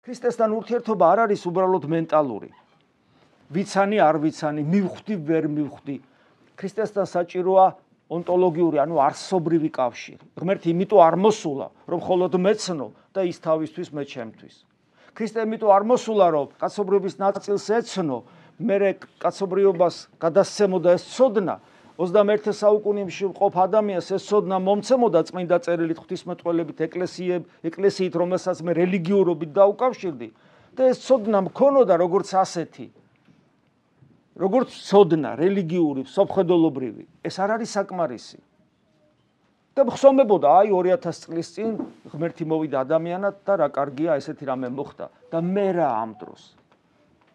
ქრისტესთან ურთიერთობა არ არის უბრალოდ მენტალური. ვიცანი არ ვიცანი, მივხვდი ვერ მივხვდი. ქრისტესთან საჭიროა ონტოლოგიური, ანუ არსობრივი კავშირი. ღმერთი იმიტომ არ მოსულა, რომ მხოლოდ მეცნო და ის თავისთვის მე ჩემთვის. ქრისტე იმიტომ არ მოსულა, რომ კაცობრიობის ნაწილს ეცნო, მერე კაცობრიობას გადასცემოდა ეს ცოდნა, 21 საუკუნეში მყოფ ადამიანს ეს ცოდნა მომცემოდა წმინდა წერილით, ღვთისმეტყველებით, ეკლესიით, რომელსაც მე რელიგიურობით დაუკავშირდი და ეს ცოდნა მქონოდა როგორც ასეთი. როგორც ცოდნა, რელიგიური, სოფხედელობრივი, ეს არ არის საკმარისი. და ხსომებოდა, აი 2000 წლის წინ ღმერთი მოვიდა ადამიანად და რა კარგია, ესეთი რამე მოხდა და მე რა ამ დროს.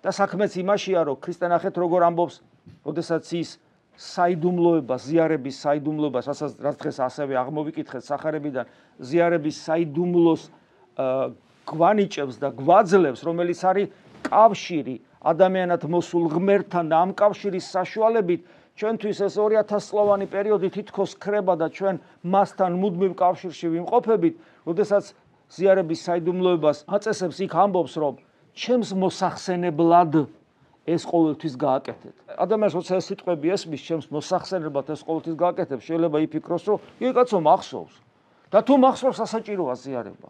და საქმეც იმაშია, რომ ქრისტე ნახეთ როგორ ამბობს, როდესაც ის საიდუმლოება, ზიარების საიდუმლოებას, რაც დღეს ასევე აღმოვიკითხეთ სახარებიდან, ზიარების საიდუმლოს გვანიჭებს და გვაძლევს, რომელიც არის კავშირი ადამიანად მოსულ ღმერთთან და ამ კავშირის საშუალებით ჩვენთვის ეს 2000 წლოვანი პერიოდი თითქოს ქრება და ჩვენ მასთან მუდმივ კავშირში ვიმყოფებით, როდესაც ზიარების საიდუმლოებას აწესებს, იქ ამბობს, რომ ჩემს მოსახსენებლად ეს ყოველთვის გააკეთეთ. ადამიანს როცა ეს სიტყვები ესმის, ჩემს მოსახსენებლად ეს ყოველთვის გააკეთებ, შეიძლება იფიქროს, რომ იგი კაცო მახსოვს. და თუ მახსოვს, ასაჭიროა ზიარება.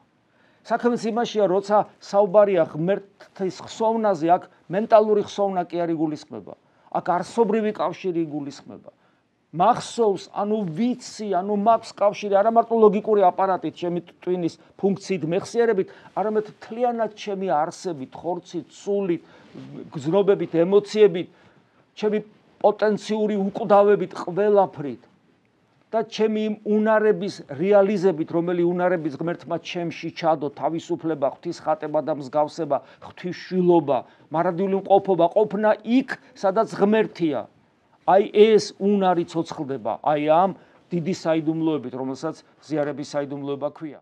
საქმეც იმაშია, როცა საუბარია ღმერთის ხსოვნაზე, აქ მენტალური ხსოვნა კი არ იგულისხმება. აქ არსობრივი კავშირი იგულისხმება. მახსოვს, ანუ ვიცი, ანუ მაქვს კავშირი არა მარტო ლოგიკური აპარატით, ჩემი ტვინის ფუნქციით, მეხსიერებით, არამედ მთლიანად ჩემი არსებით, ხორცით, სულით, გზნობებით, ემოციებით, ჩემი პოტენციური უკვდავებით, ყველაფრით. და ჩემი იმ უნარების რეალიზებით, რომელი უნარების ღმერთმა ჩემში ჩადო, თავისუფლება, ღვთისხატება და მსგავსება, ღვთისშვილობა, მარადიული მყოფობა, ყოფნა იქ, სადაც ღმერთია. აი ეს უნარი ცოცხლდება, აი ამ დიდი საიდუმლოებით, რომელსაც ზიარების საიდუმლოება ქვია.